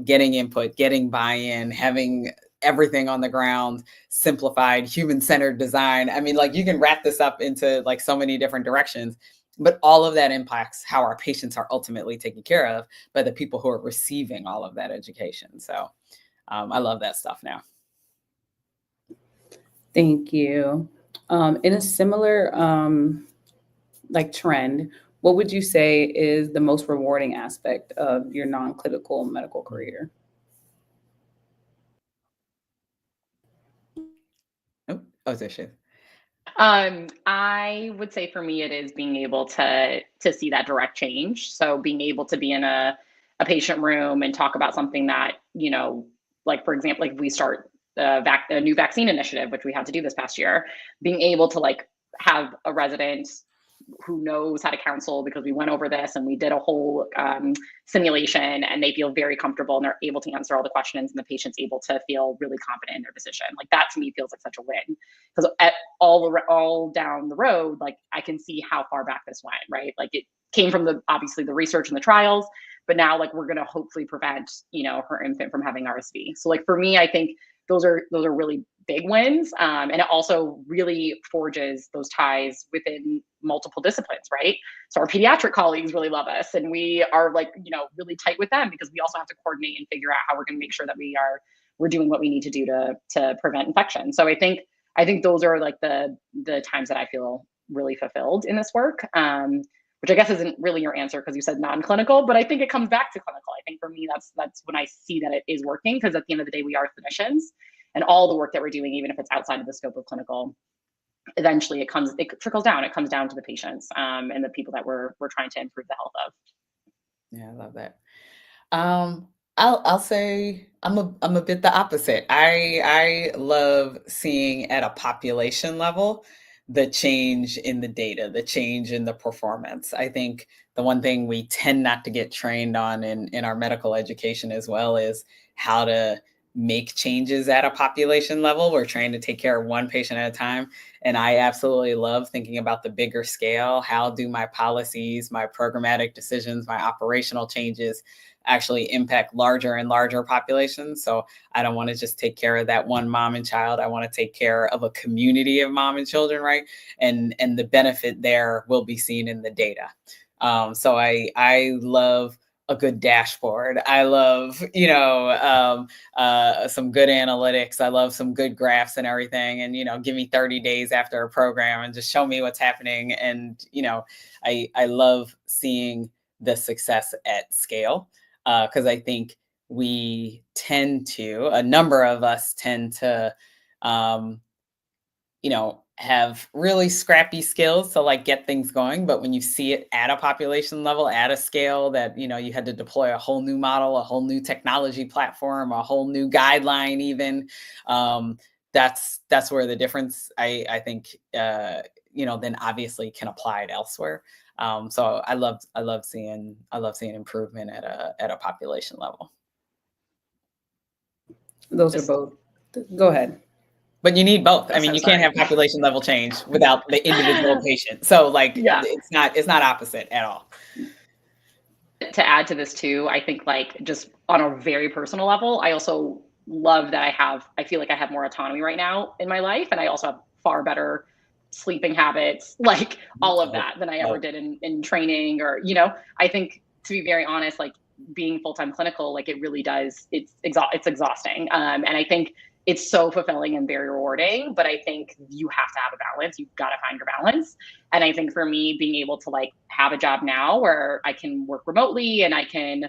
Speaker 3: getting input, getting buy-in, having everything on the ground, simplified, human-centered design. I mean, like, you can wrap this up into like so many different directions, but all of that impacts how our patients are ultimately taken care of by the people who are receiving all of that education. So I love that stuff now.
Speaker 1: Thank you. In a similar trend, what would you say is the most rewarding aspect of your non-clinical medical career?
Speaker 3: Oh, there she is.
Speaker 2: I would say for me, it is being able to see that direct change. So being able to be in a patient room and talk about something that, like, for example, like we start a new vaccine initiative, which we had to do this past year, being able to like have a resident who knows how to counsel, because we went over this and we did a whole simulation, and they feel very comfortable and they're able to answer all the questions, and the patient's able to feel really confident in their decision. Like, that to me feels like such a win, because all down the road, like, I can see how far back this went, right? Like, it came from obviously the research and the trials, but now like we're going to hopefully prevent, her infant from having RSV. So like, for me, I think those are really big wins. And it also really forges those ties within multiple disciplines, right? So our pediatric colleagues really love us, and we are like, really tight with them, because we also have to coordinate and figure out how we're going to make sure that we're doing what we need to do to prevent infection. So I think those are like the times that I feel really fulfilled in this work. Which I guess isn't really your answer, because you said non-clinical, but I think it comes back to clinical. I think for me, that's when I see that it is working, because at the end of the day, we are clinicians, and all the work that we're doing, even if it's outside of the scope of clinical, eventually it trickles down. It comes down to the patients and the people that we're trying to improve the health of.
Speaker 3: Yeah, I love that. I'll say I'm a bit the opposite. I love seeing at a population level the change in the data, the change in the performance. I think the one thing we tend not to get trained on in our medical education as well is how to make changes at a population level. We're trained to take care of one patient at a time. And I absolutely love thinking about the bigger scale. How do my policies, my programmatic decisions, my operational changes actually impact larger and larger populations? So I don't want to just take care of that one mom and child. I want to take care of a community of mom and children, right? And the benefit there will be seen in the data. So I love a good dashboard. I love, some good analytics. I love some good graphs and everything. And, give me 30 days after a program and just show me what's happening. And, I love seeing the success at scale, because I think a number of us tend to, have really scrappy skills to like get things going. But when you see it at a population level, at a scale that, you had to deploy a whole new model, a whole new technology platform, a whole new guideline, even, that's where the difference, I think, then obviously can apply it elsewhere. So I love seeing improvement at a population level.
Speaker 1: Those are both. Go ahead.
Speaker 3: But you need both. I
Speaker 2: I'm
Speaker 3: mean,
Speaker 2: so
Speaker 3: you can't
Speaker 2: sorry.
Speaker 3: have population level change without the individual patient. So like
Speaker 2: Yeah.
Speaker 3: it's not opposite at all.
Speaker 2: To add to this too, I think like just on a very personal level, I also love that I feel like I have more autonomy right now in my life. And I also have far better sleeping habits, like all of
Speaker 3: Oh,
Speaker 2: that than I ever
Speaker 3: oh,
Speaker 2: did in training or, I think to be very honest, like being full-time clinical, like it really does, it's exhausting. And I think it's so fulfilling and very rewarding, but I think you have to have a balance. You've got to find your balance. And I think for me, being able to like have a job now where I can work remotely and I can,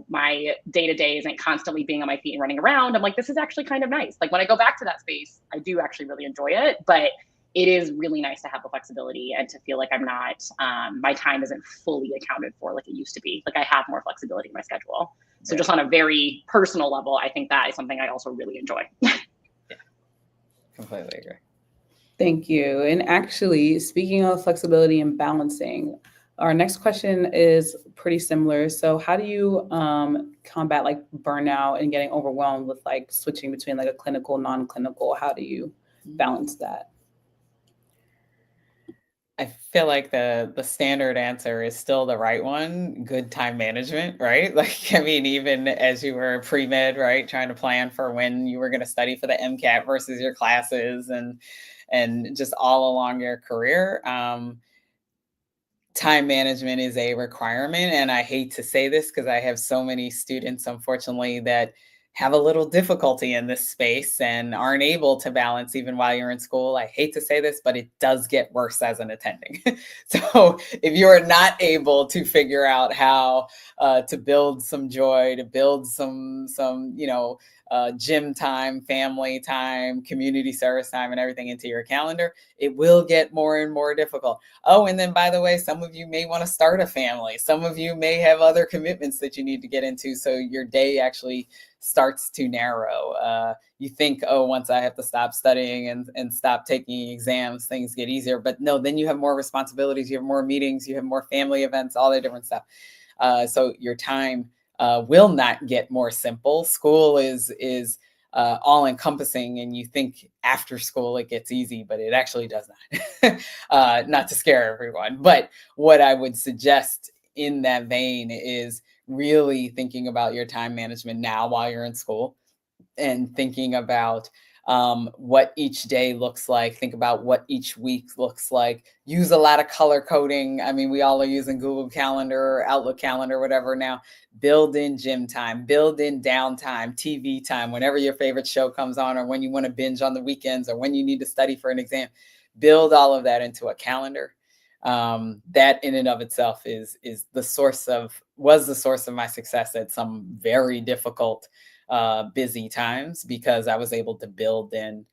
Speaker 2: my day to day isn't constantly being on my feet and running around. I'm like, this is actually kind of nice. Like when I go back to that space, I do actually really enjoy it, but it is really nice to have the flexibility and to feel like I'm not, my time isn't fully accounted for like it used to be. Like I have more flexibility in my schedule. So
Speaker 3: yeah,
Speaker 2: just on a very personal level, I think that is something I also really enjoy.
Speaker 3: completely agree.
Speaker 1: Thank you. And actually, speaking of flexibility and balancing, our next question is pretty similar. So, how do you combat like burnout and getting overwhelmed with like switching between like a clinical, non-clinical? How do you balance that?
Speaker 3: I feel like the standard answer is still the right one, good time management, right? Like, I mean, even as you were pre-med, right, trying to plan for when you were going to study for the MCAT versus your classes and just all along your career. Time management is a requirement. And I hate to say this because I have so many students, unfortunately, that have a little difficulty in this space and aren't able to balance even while you're in school. I hate to say this, but it does get worse as an attending. So if you are not able to figure out how to build some joy, to build some gym time, family time, community service time, and everything into your calendar, it will get more and more difficult. Oh, and then by the way, some of you may want to start a family. Some of you may have other commitments that you need to get into. So your day actually starts to narrow. You think, oh, once I have to stop studying and stop taking exams, things get easier. But no, then you have more responsibilities, you have more meetings, you have more family events, all that different stuff. So your time will not get more simple. School is all encompassing, and you think after school it gets easy, but it actually does not. Not to scare everyone, but what I would suggest in that vein is really thinking about your time management now while you're in school and thinking about what each day looks like. Think about what each week looks like. Use a lot of color coding. I mean, we all are using Google Calendar, Outlook Calendar, whatever now. Build in gym time, build in downtime, TV time, whenever your favorite show comes on, or when you want to binge on the weekends, or when you need to study for an exam. Build all of that into a calendar. That in and of itself was the source of my success at some very difficult busy times, because I was able to build in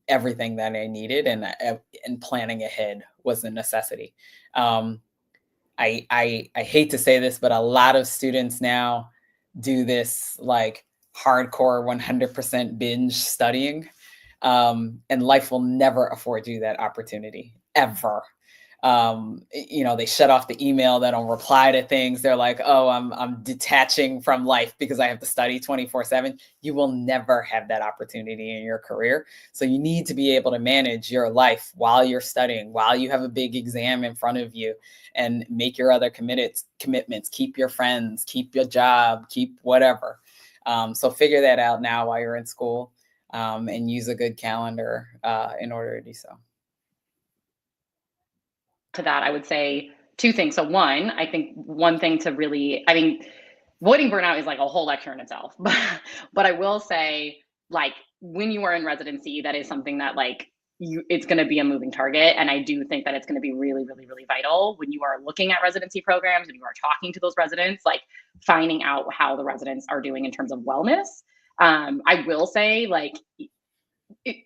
Speaker 3: everything that I needed, and planning ahead was a necessity. I hate to say this, but a lot of students now do this like hardcore 100% binge studying, and life will never afford you that opportunity ever. They shut off the email, they don't reply to things. They're like, oh, I'm detaching from life because I have to study 24/7. You will never have that opportunity in your career. So you need to be able to manage your life while you're studying, while you have a big exam in front of you, and make your other commitments, keep your friends, keep your job, keep whatever. So figure that out now while you're in school, and use a good calendar in order to do so.
Speaker 2: To that, I would say two things. So one, I think one thing to really, I mean, avoiding burnout is like a whole lecture in itself. But I will say, like, when you are in residency, that is something that like it's going to be a moving target. And I do think that it's going to be really, really, really vital when you are looking at residency programs and you are talking to those residents, like finding out how the residents are doing in terms of wellness. I will say, like, it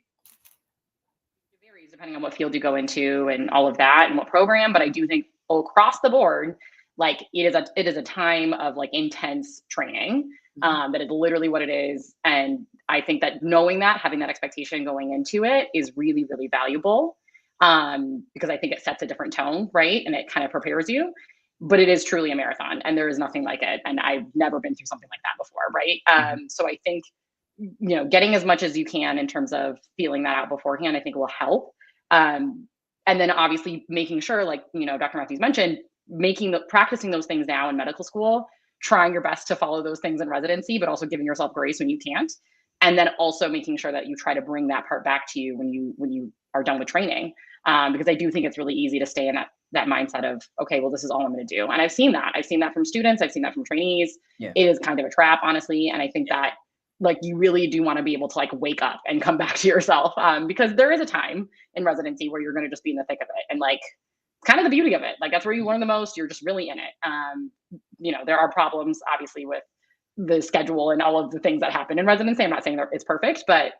Speaker 2: varies depending on what field you go into and all of that and what program, but I do think across the board, like it is a time of like intense training. That is literally what it is. And I think that knowing that, having that expectation going into it is really, really valuable. Because I think it sets a different tone, right? And it kind of prepares you. But it is truly a marathon and there is nothing like it. And I've never been through something like that before, right?
Speaker 3: Mhm.
Speaker 2: So I think getting as much as you can in terms of feeling that out beforehand, I think will help. And then obviously making sure, like, Dr. Matthews mentioned, practicing those things now in medical school, trying your best to follow those things in residency, but also giving yourself grace when you can't. And then also making sure that you try to bring that part back to you when you are done with training. Because I do think it's really easy to stay in that mindset of, okay, well, this is all I'm going to do. And I've seen that from students. I've seen that from trainees.
Speaker 3: Yeah.
Speaker 2: It is kind of a trap, honestly. And I think that, like, you really do want to be able to, like, wake up and come back to yourself, because there is a time in residency where you're going to just be in the thick of it. And, like, it's kind of the beauty of it. Like, that's where you learn the most. You're just really in it. There are problems, obviously, with the schedule and all of the things that happen in residency. I'm not saying that it's perfect, but,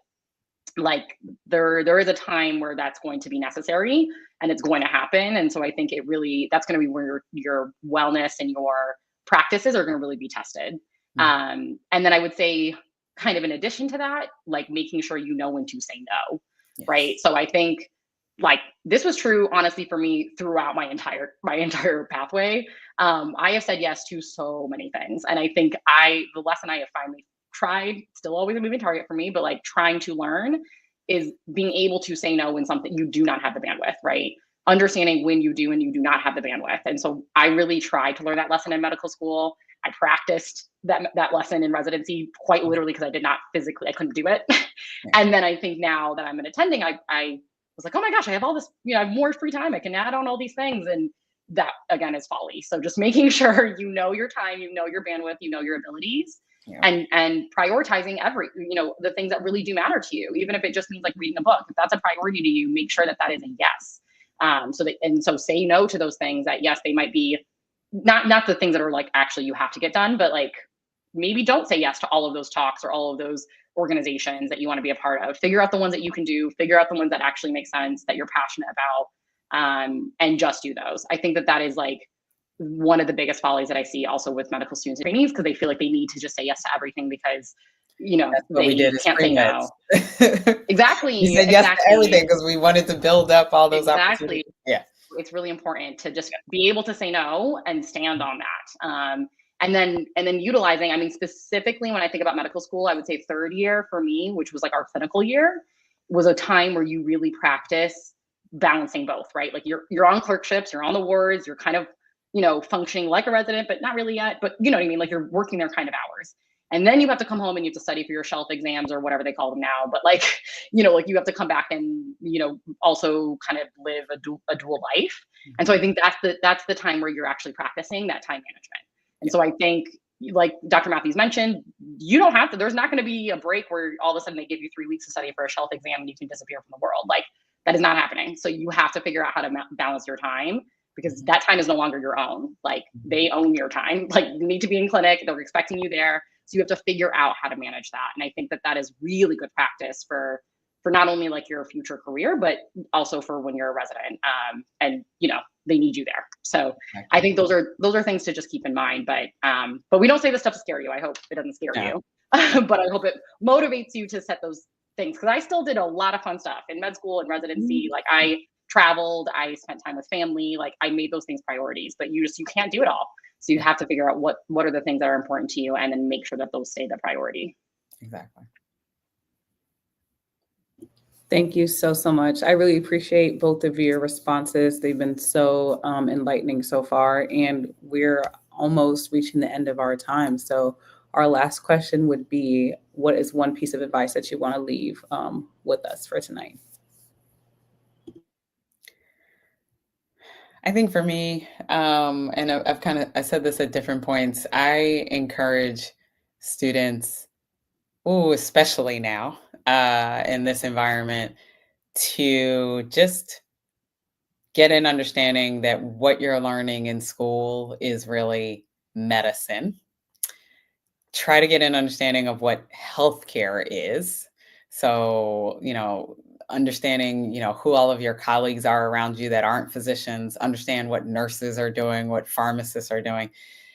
Speaker 2: like, there is a time where that's going to be necessary and it's going to happen. And so I think that's going to be where your wellness and your practices are going to really be tested. And then I would say, kind of in addition to that, like, making sure you know when to say no.
Speaker 3: Yes.
Speaker 2: Right. So I think, like, this was true, honestly, for me throughout my entire pathway. I have said yes to so many things. And I think the lesson I have finally tried, still always a moving target for me, but, like, trying to learn, is being able to say no when something you do not have the bandwidth, right? Understanding when you do and you do not have the bandwidth. And so I really tried to learn that lesson in medical school. I practiced that lesson in residency quite literally, because I couldn't do it. And then I think now that I'm an attending, I was like, oh my gosh, I have all this, I have more free time. I can add on all these things. And that, again, is folly. So just making sure you know your time, you know your bandwidth, you know your abilities, and prioritizing the things that really do matter to you, even if it just means, like, reading a book. If that's a priority to you, make sure that is a yes. So say no to those things that, yes, they might be not the things that are, like, actually you have to get done, but, like, maybe don't say yes to all of those talks or all of those organizations that you want to be a part of. Figure out the ones that you can do, figure out the ones that actually make sense, that you're passionate about, and just do those. I think that is, like, one of the biggest follies that I see also with medical students and trainees, because they feel like they need to just say yes to everything because,
Speaker 3: That's what we
Speaker 2: they
Speaker 3: did
Speaker 2: can't say no. Exactly.
Speaker 3: We said yes to everything because we wanted to build up all those opportunities. Yeah.
Speaker 2: It's really important to just be able to say no and stand on that. And then utilizing, I mean, specifically when I think about medical school, I would say third year for me, which was, like, our clinical year, was a time where you really practice balancing both, right? Like, you're on clerkships, you're on the wards, you're kind of, functioning like a resident, but not really yet, but you know what I mean? Like, you're working their kind of hours. And then you have to come home and you have to study for your shelf exams or whatever they call them now. But, like, like, you have to come back and, also kind of live a dual life. And so I think that's the time where you're actually practicing that time management. And so I think, like Dr. Matthews mentioned, you don't have to, there's not going to be a break where all of a sudden they give you 3 weeks to study for a shelf exam and you can disappear from the world. Like, that is not happening. So you have to figure out how to balance your time, because that time is no longer your own. Like, they own your time. Like, you need to be in clinic. They're expecting you there. So you have to figure out how to manage that. And I think that is really good practice for not only, like, your future career, but also for when you're a resident. And they need you there. So I think those are things to just keep in mind. But we don't say this stuff to scare you. I hope it doesn't scare you. But I hope it motivates you to set those things. Because I still did a lot of fun stuff in med school and residency. Like, I traveled, I spent time with family. Like, I made those things priorities. But you can't do it all. So you have to figure out what are the things that are important to you, and then make sure that those stay the priority.
Speaker 3: Exactly.
Speaker 1: Thank you so much. I really appreciate both of your responses. They've been so enlightening so far, and we're almost reaching the end of our time. So our last question would be, what is one piece of advice that you want to leave with us for tonight?
Speaker 3: I think for me, and I said this at different points, I encourage students, especially now in this environment, to just get an understanding that what you're learning in school is really medicine. Try to get an understanding of what healthcare is. So, understanding, who all of your colleagues are around you that aren't physicians, understand what nurses are doing, what pharmacists are doing,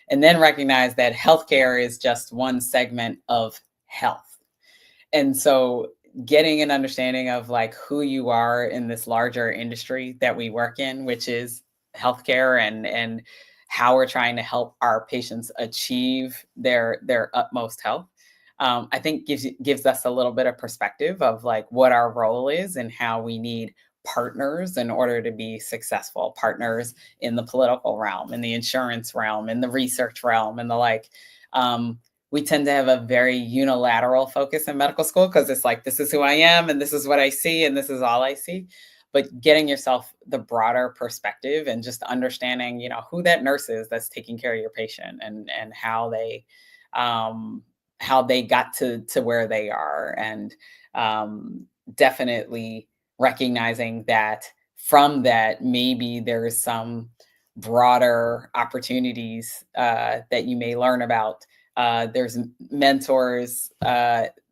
Speaker 3: and then recognize that healthcare is just one segment of health. And so getting an understanding of, like, who you are in this larger industry that we work in, which is healthcare, and how we're trying to help our patients achieve their utmost health. I think gives us a little bit of perspective of like what our role is and how we need partners in order to be successful, partners in the political realm, in the insurance realm, in the research realm, and the like. We tend to have a very unilateral focus in medical school because it's like, this is who I am and this is what I see and this is all I see. But getting yourself the broader perspective and just understanding, you know, who that nurse is that's taking care of your patient and how they got to where they are, and definitely recognizing that from that maybe there is some broader opportunities that you may learn about. There's mentors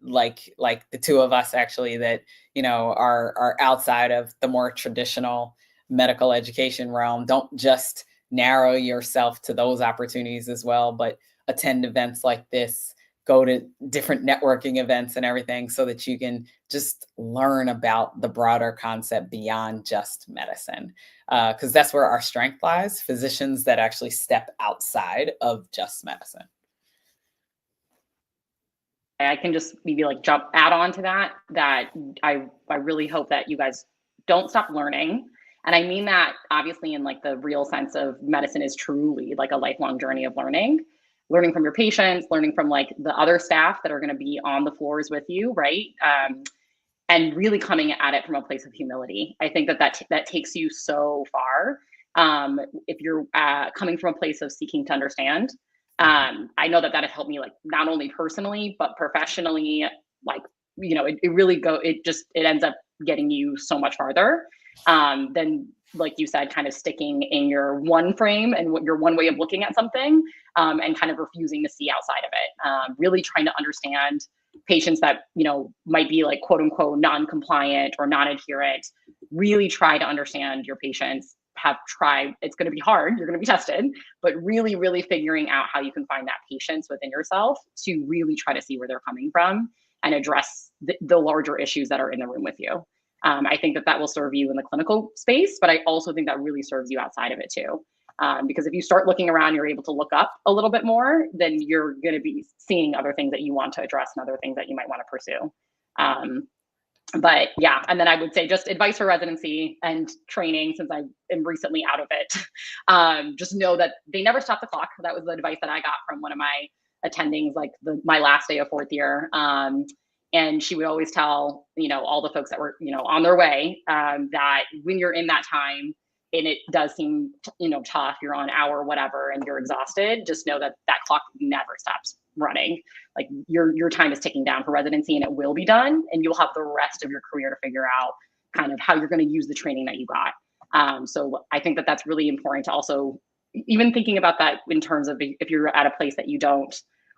Speaker 3: like the two of us actually that, you know, are outside of the more traditional medical education realm. Don't just narrow yourself to those opportunities as well, but attend events like this, go to different networking events and everything so that you can just learn about the broader concept beyond just medicine. Because that's where our strength lies, physicians that actually step outside of just medicine.
Speaker 2: I can just maybe like add on to that I really hope that you guys don't stop learning. And I mean that obviously in like the real sense of medicine is truly like a lifelong journey of learning from your patients, learning from like the other staff that are going to be on the floors with you, right? And really coming at it from a place of humility. I think that takes you so far. If you're coming from a place of seeking to understand, I know that has helped me like not only personally but professionally. Like, you know, it ends up getting you so much farther than, like you said, kind of sticking in your one frame and your one way of looking at something, and kind of refusing to see outside of it. Really trying to understand patients that, you know, might be like quote unquote non-compliant or non-adherent. Really try to understand your patients. It's going to be hard, you're going to be tested, but really figuring out how you can find that patience within yourself to really try to see where they're coming from and address the larger issues that are in the room with you. I think that will serve you in the clinical space, but I also think that really serves you outside of it too. Because if you start looking around, you're able to look up a little bit more, then you're going to be seeing other things that you want to address and other things that you might want to pursue. But yeah, and then I would say just advice for residency and training, since I am recently out of it. Just know that they never stop the clock. That was the advice that I got from one of my attendings, like my last day of fourth year. And she would always tell, you know, all the folks that were, you know, on their way, that when you're in that time, and it does seem, you know, tough, you're on hour whatever and you're exhausted, just know that clock never stops running. Like your time is ticking down for residency, and it will be done, and you'll have the rest of your career to figure out kind of how you're going to use the training that you got. So I think that that's really important to also even thinking about that in terms of if you're at a place that you don't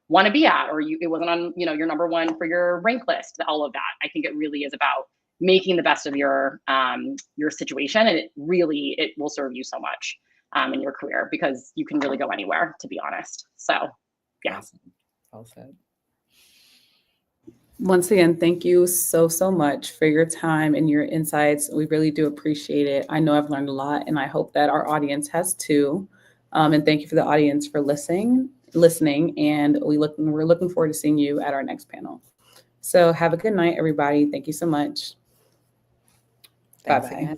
Speaker 2: want to be at, or it wasn't on, you know, your number one for your rank list, all of that. I think it really is about making the best of your situation, and it will serve you so much in your career, because you can really go anywhere, to be honest. So yeah.
Speaker 3: Awesome. Well said.
Speaker 1: Once again, thank you so much for your time and your insights. We really do appreciate it. I know I've learned a lot, and I hope that our audience has too. And thank you for the audience for listening. And we're looking forward to seeing you at our next panel. So have a good night, everybody. Thank you so much.
Speaker 3: Thanks
Speaker 1: Bye-bye.
Speaker 3: again.